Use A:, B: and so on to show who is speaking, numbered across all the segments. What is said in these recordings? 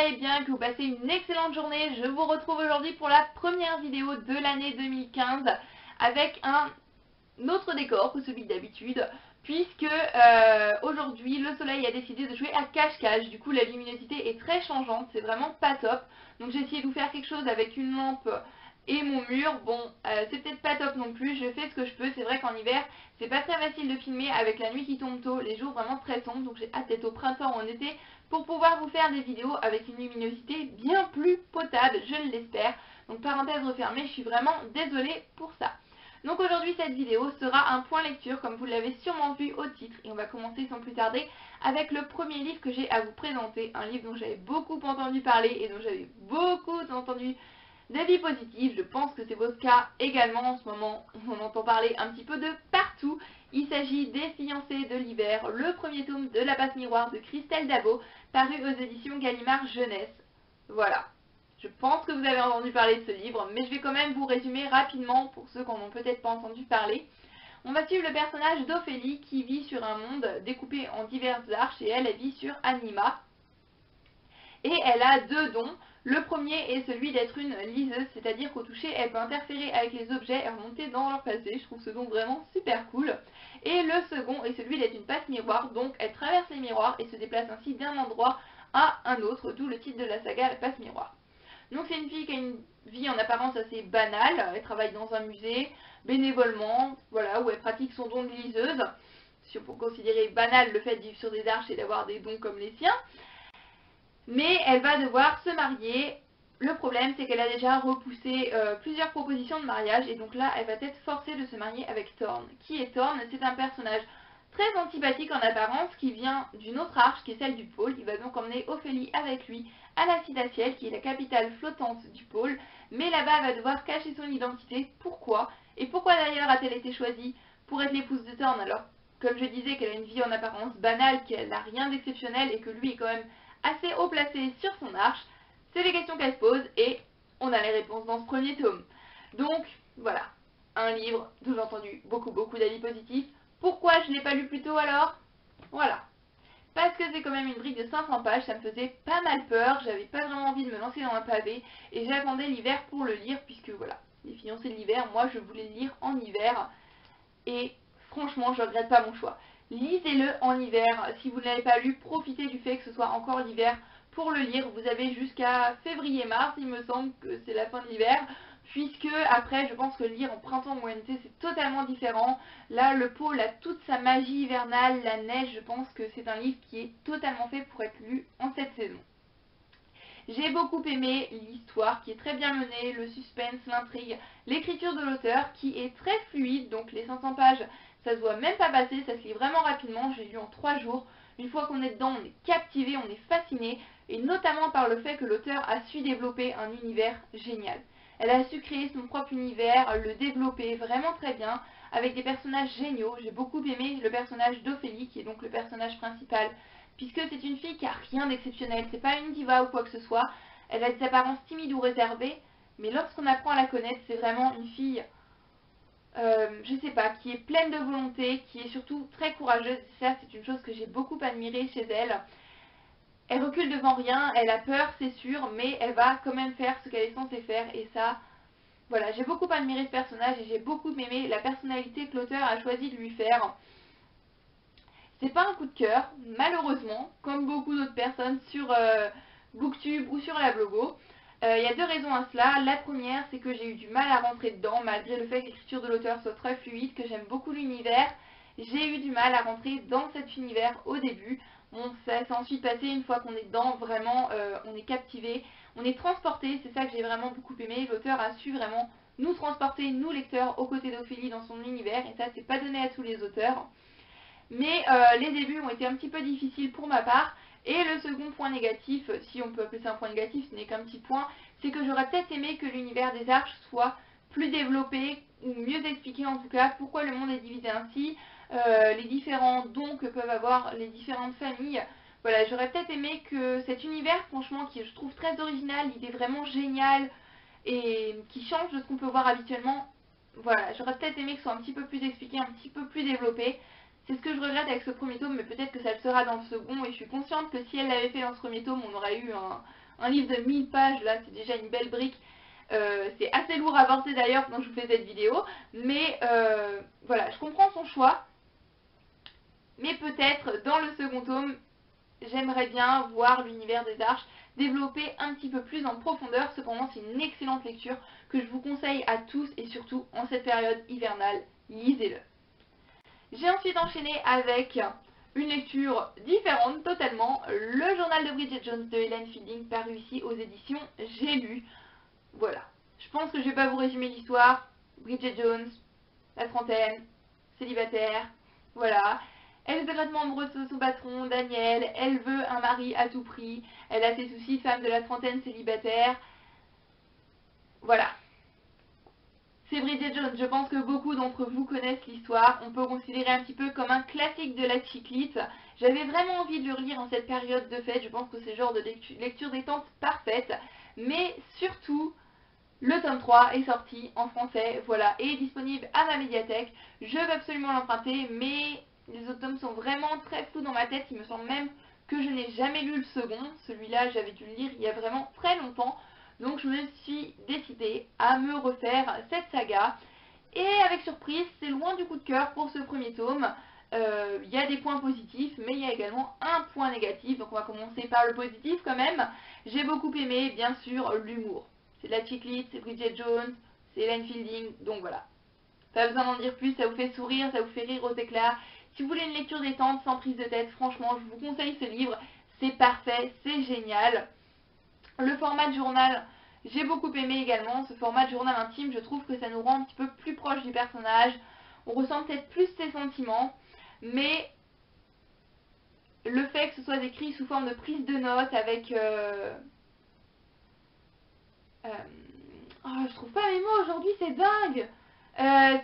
A: allez bien, que vous passez une excellente journée. Je vous retrouve aujourd'hui pour la première vidéo de l'année 2015 avec un autre décor que celui d'habitude, puisque aujourd'hui le soleil a décidé de jouer à cache-cache. Du coup la luminosité est très changeante, c'est vraiment pas top. Donc j'ai essayé de vous faire quelque chose avec une lampe et mon mur. Bon, c'est peut-être pas top non plus, je fais ce que je peux. C'est vrai qu'en hiver c'est pas très facile de filmer avec la nuit qui tombe tôt, les jours vraiment très sombres. Donc j'ai hâte d'être au printemps ou en été pour pouvoir vous faire des vidéos avec une luminosité bien plus potable, je l'espère. Donc parenthèse refermée, je suis vraiment désolée pour ça. Donc aujourd'hui cette vidéo sera un point lecture comme vous l'avez sûrement vu au titre, et on va commencer sans plus tarder avec le premier livre que j'ai à vous présenter, un livre dont j'avais beaucoup entendu parler et dont j'avais beaucoup entendu d'avis positifs. Je pense que c'est votre cas également en ce moment, on entend parler un petit peu de partout. Il s'agit des Fiancés de l'hiver, le premier tome de La Passe Miroir de Christelle Dabo, paru aux éditions Gallimard Jeunesse. Voilà. Je pense que vous avez entendu parler de ce livre, mais je vais quand même vous résumer rapidement pour ceux qui n'en ont peut-être pas entendu parler. On va suivre le personnage d'Ophélie qui vit sur un monde découpé en diverses arches et elle vit sur Anima. Et elle a deux dons. Le premier est celui d'être une liseuse, c'est-à-dire qu'au toucher, elle peut interférer avec les objets et remonter dans leur passé. Je trouve ce don vraiment super cool. Et le second est celui d'être une passe miroir, donc elle traverse les miroirs et se déplace ainsi d'un endroit à un autre, d'où le titre de la saga, La Passe Miroir. Donc c'est une fille qui a une vie en apparence assez banale, elle travaille dans un musée, bénévolement, voilà, où elle pratique son don de liseuse, si on peut considérer banal le fait de vivre sur des arches et d'avoir des dons comme les siens. Mais elle va devoir se marier. Le problème c'est qu'elle a déjà repoussé plusieurs propositions de mariage et donc là elle va être forcée de se marier avec Thorn. Qui est Thorn? C'est un personnage très antipathique en apparence qui vient d'une autre arche qui est celle du pôle. Il va donc emmener Ophélie avec lui à la Citaciel qui est la capitale flottante du pôle, mais là-bas elle va devoir cacher son identité. Pourquoi? Et pourquoi d'ailleurs a-t-elle été choisie pour être l'épouse de Thorn alors, comme je disais, qu'elle a une vie en apparence banale, qu'elle n'a rien d'exceptionnel et que lui est quand même assez haut placé sur son arche? C'est les questions qu'elle se pose et on a les réponses dans ce premier tome. Donc voilà, un livre dont j'ai entendu beaucoup d'avis positifs. Pourquoi je ne l'ai pas lu plus tôt alors? Voilà. Parce que c'est quand même une brique de 500 pages, ça me faisait pas mal peur, j'avais pas vraiment envie de me lancer dans un pavé et j'attendais l'hiver pour le lire puisque voilà, les Fiancés de l'hiver, moi je voulais le lire en hiver et franchement je regrette pas mon choix. Lisez-le en hiver, si vous ne l'avez pas lu, profitez du fait que ce soit encore l'hiver pour le lire. Vous avez jusqu'à février-mars, il me semble que c'est la fin de l'hiver, puisque après je pense que lire en printemps ou en été c'est totalement différent. Là le pôle a toute sa magie hivernale, la neige, je pense que c'est un livre qui est totalement fait pour être lu en cette saison. J'ai beaucoup aimé l'histoire qui est très bien menée, le suspense, l'intrigue, l'écriture de l'auteur qui est très fluide, donc les 500 pages ça se voit même pas passer, ça se lit vraiment rapidement, j'ai lu en 3 jours. Une fois qu'on est dedans, on est captivé, on est fasciné, et notamment par le fait que l'auteur a su développer un univers génial. Elle a su créer son propre univers, le développer vraiment très bien, avec des personnages géniaux. J'ai beaucoup aimé le personnage d'Ophélie, qui est donc le personnage principal, puisque c'est une fille qui a rien d'exceptionnel, c'est pas une diva ou quoi que ce soit. Elle a des apparences timides ou réservées, mais lorsqu'on apprend à la connaître, c'est vraiment une fille je sais pas, qui est pleine de volonté, qui est surtout très courageuse. Ça, c'est une chose que j'ai beaucoup admirée chez elle. Elle recule devant rien, elle a peur, c'est sûr, mais elle va quand même faire ce qu'elle est censée faire. Et ça, voilà, j'ai beaucoup admiré ce personnage et j'ai beaucoup aimé la personnalité que l'auteur a choisi de lui faire. C'est pas un coup de cœur, malheureusement, comme beaucoup d'autres personnes sur Booktube ou sur la Blogo. Il y a deux raisons à cela. La première, c'est que j'ai eu du mal à rentrer dedans, malgré le fait que l'écriture de l'auteur soit très fluide, que j'aime beaucoup l'univers. J'ai eu du mal à rentrer dans cet univers au début. Bon, ça s'est ensuite passé, une fois qu'on est dedans, vraiment, on est captivé, on est transporté, c'est ça que j'ai vraiment beaucoup aimé. L'auteur a su vraiment nous transporter, nous lecteurs, aux côtés d'Ophélie dans son univers, et ça, c'est pas donné à tous les auteurs. Mais les débuts ont été un petit peu difficiles pour ma part. Et le second point négatif, si on peut appeler ça un point négatif, ce n'est qu'un petit point, c'est que j'aurais peut-être aimé que l'univers des arches soit plus développé, ou mieux expliqué en tout cas, pourquoi le monde est divisé ainsi, les différents dons que peuvent avoir les différentes familles. Voilà, j'aurais peut-être aimé que cet univers, franchement, qui je trouve très original, il est vraiment génial, et qui change de ce qu'on peut voir habituellement, voilà, j'aurais peut-être aimé que ce soit un petit peu plus expliqué, un petit peu plus développé. C'est ce que je regrette avec ce premier tome, mais peut-être que ça le sera dans le second, et je suis consciente que si elle l'avait fait dans ce premier tome, on aurait eu un livre de 1000 pages, là c'est déjà une belle brique. C'est assez lourd à porter d'ailleurs quand je vous fais cette vidéo, mais voilà, je comprends son choix, mais peut-être dans le second tome, j'aimerais bien voir l'univers des Arches développé un petit peu plus en profondeur. Cependant, c'est une excellente lecture que je vous conseille à tous et surtout en cette période hivernale, lisez-le. J'ai ensuite enchaîné avec une lecture différente totalement, le journal de Bridget Jones de Hélène Fielding paru ici aux éditions J'ai lu. Voilà, je pense que je vais pas vous résumer l'histoire. Bridget Jones, la trentaine, célibataire, voilà. Elle est secrètement amoureuse de son patron, Daniel, elle veut un mari à tout prix, elle a ses soucis de femme de la trentaine célibataire. Voilà. C'est Bridget Jones, je pense que beaucoup d'entre vous connaissent l'histoire, on peut considérer un petit peu comme un classique de la chiclite. J'avais vraiment envie de le relire en cette période de fête, je pense que c'est le genre de lecture détente parfaite, mais surtout, le tome 3 est sorti en français, voilà, et est disponible à ma médiathèque. Je veux absolument l'emprunter, mais les autres tomes sont vraiment très flous dans ma tête. Il me semble même que je n'ai jamais lu le second. Celui-là, j'avais dû le lire il y a vraiment très longtemps. Donc je me suis décidée à me refaire cette saga. Et avec surprise, c'est loin du coup de cœur pour ce premier tome. Il y a des points positifs, mais il y a également un point négatif. Donc on va commencer par le positif quand même. J'ai beaucoup aimé, bien sûr, l'humour. C'est de la chiclite, c'est Bridget Jones, c'est Hélène Fielding, donc voilà. Pas besoin d'en dire plus, ça vous fait sourire, ça vous fait rire aux éclats. Si vous voulez une lecture détente, sans prise de tête, franchement, je vous conseille ce livre. C'est parfait, c'est génial. Le format de journal, j'ai beaucoup aimé également. Ce format de journal intime, je trouve que ça nous rend un petit peu plus proche du personnage. On ressent peut-être plus ses sentiments, mais le fait que ce soit écrit sous forme de prise de notes avec... oh, je trouve pas mes mots aujourd'hui, c'est dingue.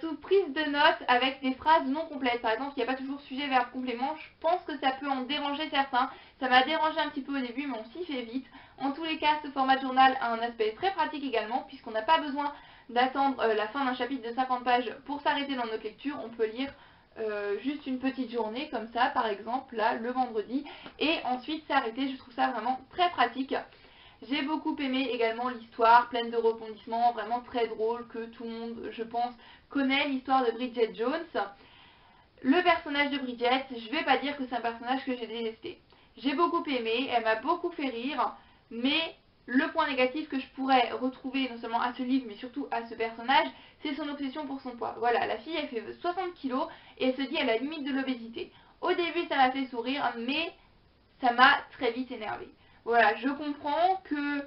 A: Sous prise de notes avec des phrases non complètes. Par exemple, il n'y a pas toujours sujet, verbe, complément. Je pense que ça peut en déranger certains. Ça m'a dérangé un petit peu au début, mais on s'y fait vite. En tous les cas, ce format de journal a un aspect très pratique également, puisqu'on n'a pas besoin d'attendre la fin d'un chapitre de 50 pages pour s'arrêter dans notre lecture. On peut lire juste une petite journée comme ça, par exemple, là, le vendredi, et ensuite s'arrêter. Je trouve ça vraiment très pratique. J'ai beaucoup aimé également l'histoire, pleine de rebondissements, vraiment très drôle, que tout le monde, je pense, connaît l'histoire de Bridget Jones. Le personnage de Bridget, je vais pas dire que c'est un personnage que j'ai détesté. J'ai beaucoup aimé, elle m'a beaucoup fait rire, mais le point négatif que je pourrais retrouver non seulement à ce livre, mais surtout à ce personnage, c'est son obsession pour son poids. Voilà, la fille, elle fait 60 kilos et elle se dit à la limite de l'obésité. Au début, ça m'a fait sourire, mais ça m'a très vite énervée. Voilà, je comprends que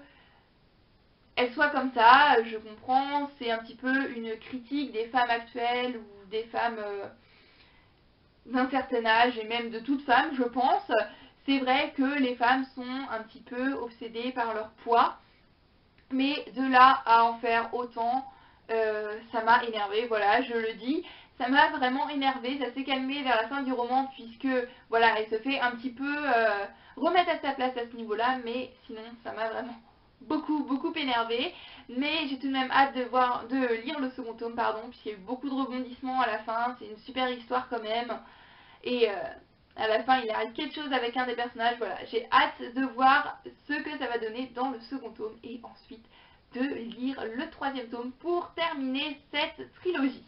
A: elle soit comme ça, je comprends, c'est un petit peu une critique des femmes actuelles ou des femmes d'un certain âge et même de toutes femmes, je pense. C'est vrai que les femmes sont un petit peu obsédées par leur poids, mais de là à en faire autant, ça m'a énervée, voilà, je le dis. Ça m'a vraiment énervée, ça s'est calmé vers la fin du roman puisque, voilà, elle se fait un petit peu remettre à sa place à ce niveau-là, mais sinon, ça m'a vraiment beaucoup énervée. Mais j'ai tout de même hâte de lire le second tome, pardon, puisqu'il y a eu beaucoup de rebondissements à la fin, c'est une super histoire quand même. Et à la fin, il arrive quelque chose avec un des personnages, voilà, j'ai hâte de voir ce que ça va donner dans le second tome et ensuite de lire le troisième tome pour terminer cette trilogie.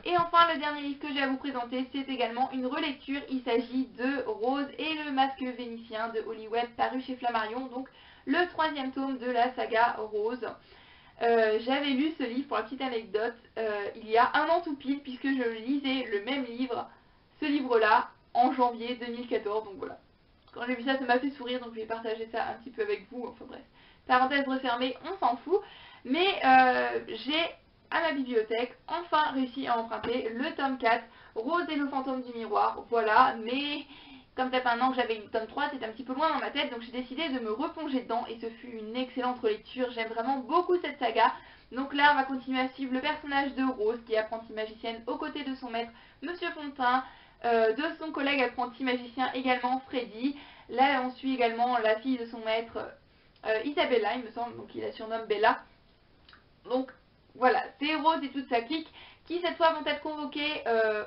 A: Et enfin, le dernier livre que j'ai à vous présenter, c'est également une relecture. Il s'agit de Rose et le masque vénitien de Holly Webb, paru chez Flammarion, donc le troisième tome de la saga Rose. J'avais lu ce livre, pour la petite anecdote, il y a un an tout pile, puisque je lisais le même livre, ce livre-là, en janvier 2014, donc voilà. Quand j'ai vu ça, ça m'a fait sourire, donc je vais partager ça un petit peu avec vous, enfin bref. Parenthèse refermée, on s'en fout. Mais j'ai à ma bibliothèque enfin réussi à emprunter le tome 4, Rose et le fantôme du miroir, voilà, mais comme ça fait un an que j'avais eu le tome 3, c'était un petit peu loin dans ma tête, donc j'ai décidé de me replonger dedans et ce fut une excellente relecture, j'aime vraiment beaucoup cette saga. Donc là, on va continuer à suivre le personnage de Rose, qui est apprentie magicienne aux côtés de son maître, Monsieur Fontaine, de son collègue apprenti magicien également, Freddy. Là, on suit également la fille de son maître, Isabella, il me semble, donc il la surnomme Bella. Donc voilà, c'est Rose et toute sa clique qui cette fois vont être convoqués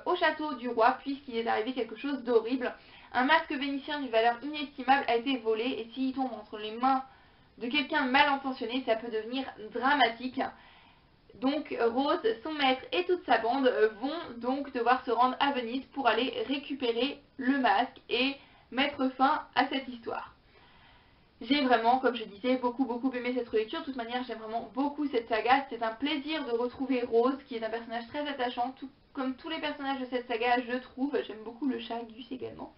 A: au château du roi puisqu'il est arrivé quelque chose d'horrible. un masque vénitien d'une valeur inestimable a été volé et s'il tombe entre les mains de quelqu'un mal intentionné, ça peut devenir dramatique. Donc Rose, son maître et toute sa bande vont donc devoir se rendre à Venise pour aller récupérer le masque et mettre fin à cette histoire. J'ai vraiment, comme je disais, beaucoup aimé cette relecture. De toute manière, j'aime vraiment beaucoup cette saga. C'est un plaisir de retrouver Rose, qui est un personnage très attachant, tout comme tous les personnages de cette saga, je trouve. J'aime beaucoup le chat Gus également.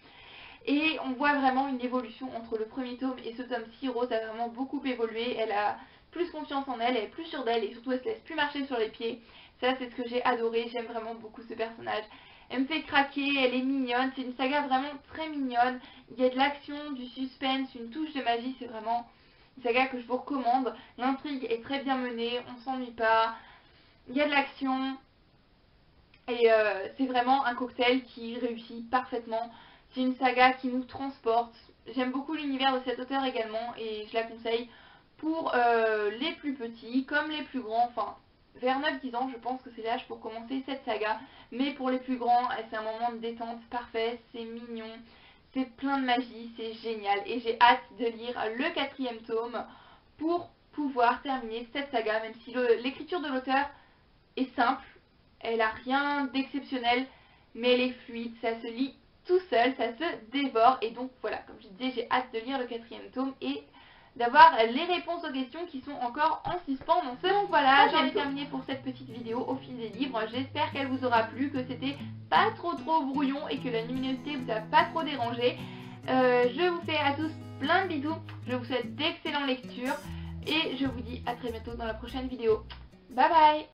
A: Et on voit vraiment une évolution entre le premier tome et ce tome-ci. Rose a vraiment beaucoup évolué. Elle a plus confiance en elle, elle est plus sûre d'elle et surtout elle se laisse plus marcher sur les pieds. Ça, c'est ce que j'ai adoré. J'aime vraiment beaucoup ce personnage. Elle me fait craquer, elle est mignonne, c'est une saga vraiment très mignonne, il y a de l'action, du suspense, une touche de magie, c'est vraiment une saga que je vous recommande. L'intrigue est très bien menée, on s'ennuie pas, il y a de l'action, et c'est vraiment un cocktail qui réussit parfaitement. C'est une saga qui nous transporte, j'aime beaucoup l'univers de cet auteur également, et je la conseille pour les plus petits comme les plus grands, enfin... Vers 9-10 ans, je pense que c'est l'âge pour commencer cette saga. Mais pour les plus grands, c'est un moment de détente parfait, c'est mignon, c'est plein de magie, c'est génial. Et j'ai hâte de lire le 4e tome pour pouvoir terminer cette saga, même si l'écriture de l'auteur est simple, elle n'a rien d'exceptionnel, mais elle est fluide, ça se lit tout seul, ça se dévore. Et donc voilà, comme je disais, j'ai hâte de lire le 4e tome et d'avoir les réponses aux questions qui sont encore en suspens dans ce. Donc voilà, j'en ai terminé pour cette petite vidéo au fil des livres. J'espère qu'elle vous aura plu, que c'était pas trop brouillon et que la luminosité vous a pas trop dérangé. Je vous fais à tous plein de bisous, je vous souhaite d'excellentes lectures et je vous dis à très bientôt dans la prochaine vidéo. Bye bye!